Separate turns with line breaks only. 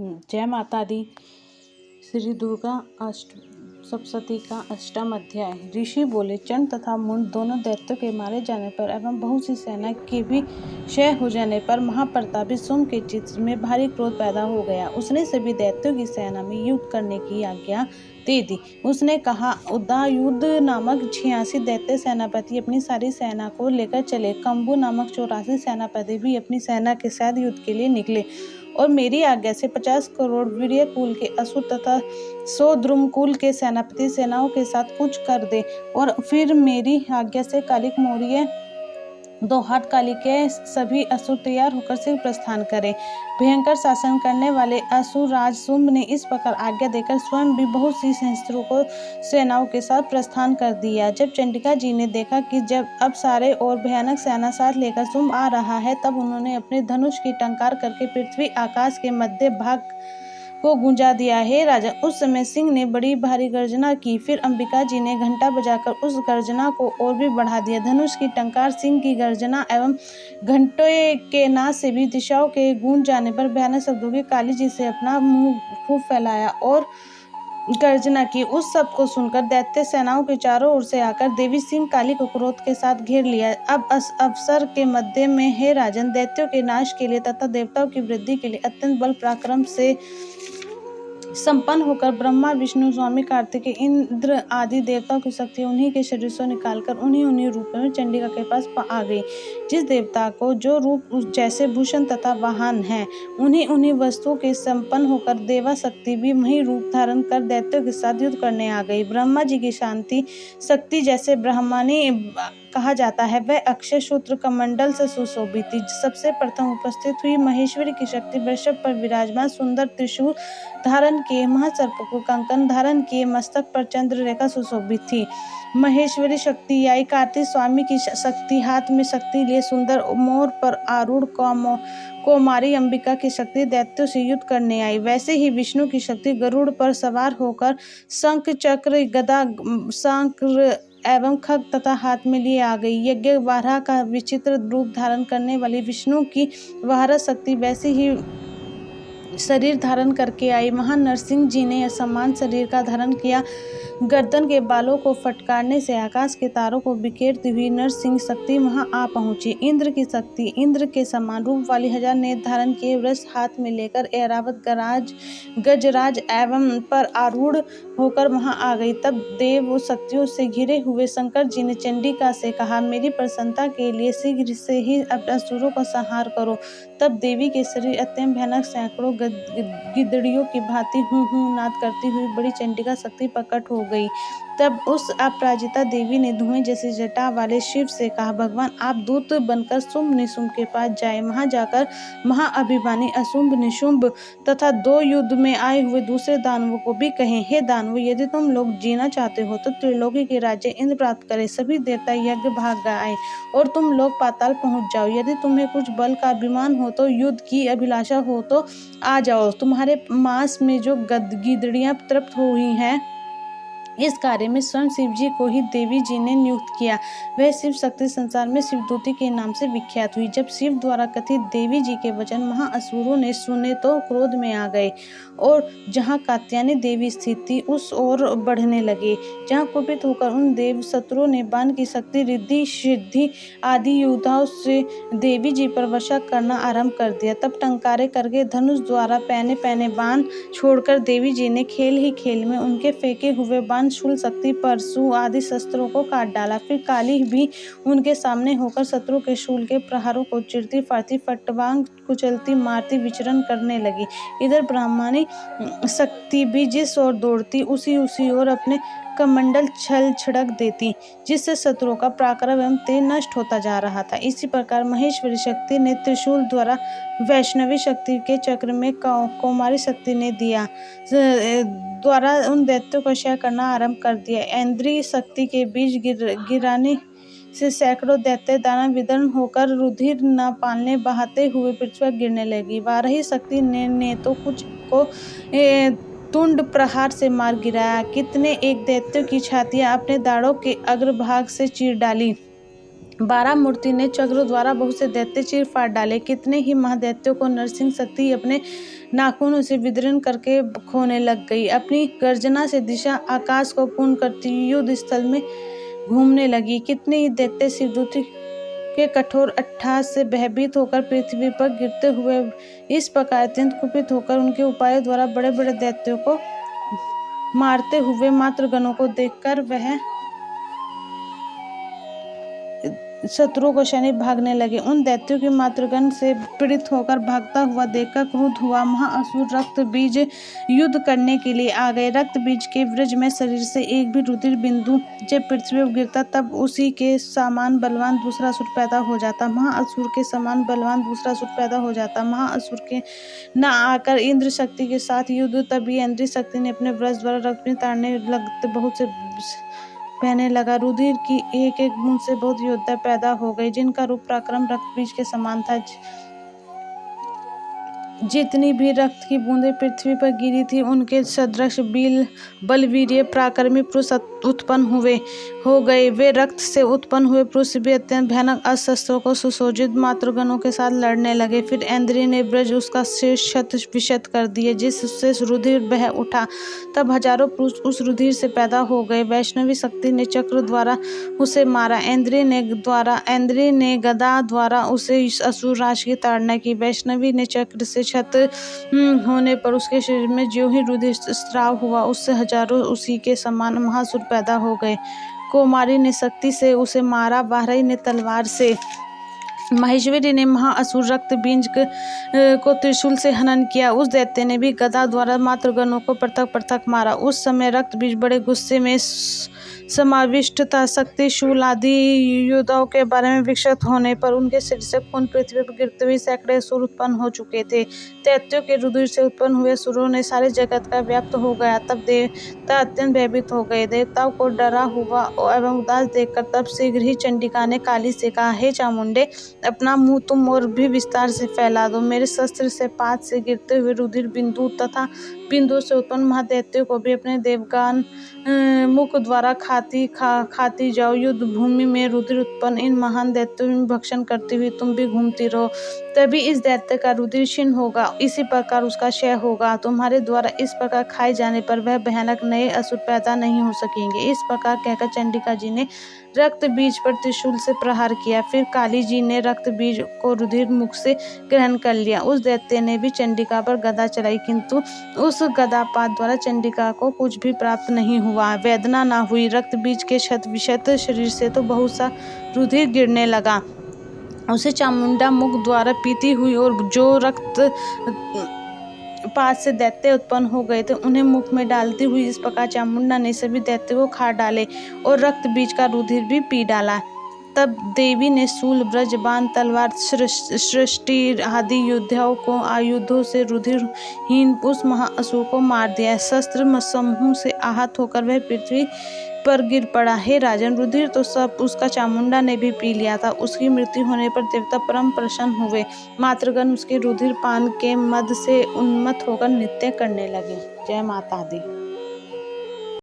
जय माता दी। श्री दुर्गा सप्तशती का अष्टम अध्याय। ऋषि बोले, चंड तथा मुंड दोनों दैत्यों के मारे जाने पर एवं बहुत सी सेना के भी क्षय हो जाने पर महाप्रतापी सोम के चित्त में भारी क्रोध पैदा हो गया। उसने सभी दैत्यों की सेना में युद्ध करने की आज्ञा दे दी। उसने कहा, उदयुद्ध नामक 86 दैत्य सेनापति अपनी सारी सेना को लेकर चले। कंबु नामक 84 सेनापति भी अपनी सेना के साथ युद्ध के लिए निकले और मेरी आज्ञा से 50 करोड़ वीर्य कुल के असुर तथा 100 द्रुम कुल के सेनापति सेनाओं के साथ कूच कर दे और फिर मेरी आज्ञा से कालिक मौर्य 2 हाथ काली के सभी असुर तैयार होकर से प्रस्थान करें। भयंकर शासन करने वाले असुर राज शुंभ ने इस प्रकार आज्ञा देकर स्वयं भी बहुत सी सहस्त्रों को सेनाओं के साथ प्रस्थान कर दिया। जब चंडिका जी ने देखा कि जब अब सारे और भयानक सेना साथ लेकर शुंभ आ रहा है, तब उन्होंने अपने धनुष की टंकार करके पृथ्वी आकाश के मध्य भाग को गूंजा दिया। हे राजा, उस समय सिंह ने बड़ी भारी गर्जना की। फिर अंबिका जी ने घंटा बजाकर उस गर्जना को और भी बढ़ा दिया। धनुष की टंकार, सिंह की गर्जना एवं घंटे के नाद से भी दिशाओं के गूंज जाने पर भयानक शब्दों की काली जी से अपना मुंह खूब फैलाया और गर्जना की। उस सब को सुनकर दैत्य सेनाओं के चारों ओर से आकर देवी सिंह काली को क्रोध के साथ घेर लिया। अब अवसर के मध्य में, हे राजन, दैत्यों के नाश के लिए तथा देवताओं की वृद्धि के लिए अत्यंत बल पराक्रम से संपन्न होकर ब्रह्मा, विष्णु, स्वामी कार्तिकेय, इंद्र आदि देवताओं की शक्ति उन्हीं के शरीर से निकालकर उन्हीं रूपों में चंडिका के पास आ गई। जिस देवता को जो रूप जैसे भूषण तथा वाहन है, उन्हीं वस्तुओं के संपन्न होकर देवा शक्ति भी वही रूप धारण कर दैत्यों के साथ युद्ध करने आ गई। ब्रह्मा जी की शांति शक्ति, जैसे ब्रह्मणी कहा जाता है, वह अक्षय सूत्र कमंडल से सुशोभित थी। सबसे प्रथम उपस्थित हुई महेश्वरी की शक्ति वृषभ पर विराजमान सुंदर त्रिशूल धारण किए, महासर्प को कंकन धारण किए, मस्तक पर चंद्र रेखा सुशोभित थी। महेश्वरी शक्ति आई। कार्तिक स्वामी की शक्ति हाथ में शक्ति लिए सुंदर मोर पर आरूढ़ कौमारी अंबिका की शक्ति दैत्यों से युद्ध करने आई। वैसे ही विष्णु की शक्ति गरुड़ पर सवार होकर शंख, चक्र, गदा, शंख एवं खग तथा हाथ में लिए आ गई। यज्ञ वाराह का विचित्र रूप धारण करने वाली विष्णु की वाराह शक्ति वैसे ही शरीर धारण करके आई। महान नरसिंह जी ने समान शरीर का धारण किया। गर्दन के बालों को फटकारने से आकाश के तारों को बिखेरती हुई नरसिंह शक्ति वहां आ पहुंची। इंद्र की शक्ति इंद्र के समान रूप वाली 1000 नेत्र धारण किए वृष हाथ में लेकर ऐरावत गजराज एवं पर आरूढ़ होकर वहां आ गई। तब देव शक्तियों से घिरे हुए शंकर जी ने चंडिका से कहा, मेरी प्रसन्नता के लिए शीघ्र से ही असुरों का संहार करो। तब देवी के शरीर अत्यंत भयानक सैकड़ों गिदड़ियों की भांति हूं नाद करती हुई बड़ी चंडिका शक्ति प्रकट हो गई। तब उस अपराजिता देवी ने धुएं जैसी जटा वाले शिव से कहा, भगवान, आप दूत बनकर शुंभ निशुंभ के पास जाए। वहां जाकर महाअभिमानी अशुंभ निशुंभ तथा 2 युद्ध में आए हुए दूसरे दानवों को भी कहें, हे दानवों, यदि तुम लोग जीना चाहते हो तो त्रिलोकी के राज्य इंद्र प्राप्त करे। सभी देवता यज्ञ भाग आए और तुम लोग पाताल पहुंच जाओ। यदि तुम्हें कुछ बल का अभिमान हो तो युद्ध की अभिलाषा हो तो आ जाओ। तुम्हारे मांस में जो गिदड़ियां तृप्त हुई हैं, इस कार्य में स्वयं शिव जी को ही देवी जी ने नियुक्त किया। वह शिव शक्ति संसार में शिवदूती के नाम से विख्यात हुई। जब शिव द्वारा कथित देवी जी के वचन महाअसुरों ने सुने तो क्रोध में आ गए और जहां कात्यायनी देवी स्थित थी उस ओर बढ़ने लगे। जहां कुपित होकर उन देव शत्रुओं ने बाण की शक्ति, रिद्धि, सिद्धि आदि युद्धाओं से देवी जी पर वर्षा करना आरंभ कर दिया। तब टंकारे करके धनुष द्वारा पैने पैने बाण छोड़कर देवी जी ने खेल ही खेल में उनके फेंके हुए बाण शूल शक्ति, परशु आदि शस्त्रों को काट डाला। फिर काली भी उनके सामने होकर शत्रु के शूल के प्रहारों को चिरती फाड़ती, फटवांग कुचलती, मारती विचरण करने लगी। इधर ब्राह्मणी शक्ति भी जिस ओर दौड़ती उसी ओर अपने कमंडल छल छड़क देती, जिससे शत्रुओं का पराक्रम एवं तेज नष्ट होता जा रहा था। इसी प्रकार महेश्वरी शक्ति ने त्रिशूल द्वारा, वैष्णवी शक्ति के चक्र में कौमारी शक्ति ने दिया द्वारा उन दैत्यों का क्षय करना आरंभ कर दिया। इंद्रिय शक्ति के बीच गिराने से सैकड़ों दैत्य दानव विदर्ण होकर रुधिर न पालने बहाते हुए पृथ्वी पर गिरने लगी। वाराही शक्ति ने तो कुछ को तुंड प्रहार से मार गिराया। कितने एक दैत्यों की छातियां अपने दाढ़ों के अग्रभाग से चीर डाली। 12 मूर्ति ने चक्र द्वारा बहुत से दैत्य चीर फाड़ डाले। कितने ही महादैत्यों को नरसिंह शक्ति अपने नाखूनों से विदीर्ण करके खोने लग गई। अपनी गर्जना से दिशा आकाश को पूर्ण करती युद्ध स्थल में घूमने लगी। कितने ही दैत्य शिवदूती के कठोर अट्टहास से भयभीत होकर पृथ्वी पर गिरते हुए इस प्रकार अत्यंत कुपित होकर उनके उपायों द्वारा बड़े बड़े दैत्यों को मारते हुए मातृगणों को देखकर वह शत्रुओं को सैनिक भागने लगे। उन दैत्यों की मातृगण से पीड़ित होकर भागता हुआ देखकर क्रुद्ध हुआ महाअसुर रक्त बीज युद्ध करने के लिए आ गए। रक्त बीज के वज्र में शरीर से एक भी रुधिर बिंदु जब पृथ्वी पर गिरता तब उसी के समान बलवान दूसरा असुर पैदा हो जाता। महाअसुर के समान बलवान दूसरा असुर पैदा हो जाता। महाअसुर के न आकर इंद्र शक्ति के साथ युद्ध, तभी इंद्र शक्ति ने अपने वज्र द्वारा रक्त बीज ताड़ने लगते बहुत से बहने लगा। रुधिर की एक एक बूंद से बहुत योद्धा पैदा हो गए, जिनका रूप पराक्रम रक्त बीज के समान था। जितनी भी रक्त की बूंदें पृथ्वी पर गिरी थी, उनके सदृश बलवीर्य पराक्रमी पुरुष उत्पन्न हो गए। वे रक्त से उत्पन्न हुए पुरुष भी अत्यंत भयानक अस्त्रों को सुसज्जित मातृगणों के साथ लड़ने लगे। फिर इंद्र ने वज्र उसका शीर्ष शत विशत कर दिए, जिससे रुधिर बह उठा। तब हजारों पुरुष उस रुधिर से पैदा हो गए। वैष्णवी शक्ति ने चक्र द्वारा उसे मारा। इंद्र ने गदा द्वारा उसे असुर राज की ताड़ना की। वैष्णवी ने चक्र से क्षत होने पर उसके शरीर में ज्यों ही रुधिर स्राव हुआ, उससे हजारों उसी के समान महासुर पैदा हो गए। कौमारी ने शक्ति से उसे मारा। बारही ने तलवार से, महेश्वरी ने महाअसुर रक्त बीज को त्रिशूल से हनन किया। उस दैत्य ने भी गदा द्वारा मातृगणों को पृथक पृथक मारा। उस समय रक्त बीज बड़े गुस्से में समाविष्ट था। शक्ति शूल आदि योद्धाओं के बारे में विक्षत होने पर उनके शरीर से खून पृथ्वी पर गिरते हुए सैकड़े असुर उत्पन्न हो चुके थे। दैत्यों के रुधिर से उत्पन्न हुए असुरों ने सारे जगत का व्याप्त हो गया। तब देवता अत्यंत भयभीत हो गए। देवताओं को डरा हुआ एवं उदास देखकर तब शीघ्र ही चंडिका ने काली से कहा, हे चामुंडे, अपना मुंह तुम और भी विस्तार से फैला दो। मेरे शस्त्र से पात से गिरते हुए रुधिर बिंदु तथा बिंदु से उत्पन्न महादैत्यों को भी अपने देवगान मुख द्वारा खाती जाओ। युद्ध भूमि में रुधिर उत्पन्न इन महान दैत्यों में भक्षण करती हुई तुम भी घूमती रहो, तभी इस दैत्य का रुधिर क्षीण होगा, इसी प्रकार उसका क्षय होगा। तुम्हारे द्वारा इस प्रकार खाए जाने पर वह भयानक नए असुर पैदा नहीं हो सकेंगे। इस प्रकार कहकर चंडिका जी ने रक्त बीज पर त्रिशूल से प्रहार किया। फिर काली जी ने रक्त बीज को रुधिर मुख से ग्रहण कर लिया। उस दैत्य ने भी चंडिका पर गदा चलाई, किंतु उस गदापात द्वारा चंडिका को कुछ भी प्राप्त नहीं हुआ, वेदना न हुई। रक्त बीज के शत विशत शरीर से तो बहुत सा रुधिर गिरने लगा। उसे चामुंडा मुख द्वारा पीती हुई और जो रक्त पात से दैत्य उत्पन्न हो गए थे उन्हें मुख में डालती हुई इस प्रकार चामुंडा ने सभी दैत्यों को खा डाले और रक्त बीज का रुधिर भी पी डाला। तब देवी ने शूल, ब्रज, बाण, तलवार, सृष्टि आदि योद्धाओं को आयुधों से रुधिरहीन उस महाअसुर को मार दिया। शस्त्र समूह से आहत होकर वह पृथ्वी पर गिर पड़ा। हे राजन, रुधिर तो सब उसका चामुंडा ने भी पी लिया था। उसकी मृत्यु होने पर देवता परम प्रसन्न हुए। मातृगण उसके रुधिर पान के मद से उन्मत्त होकर नृत्य करने लगे। जय माता दी।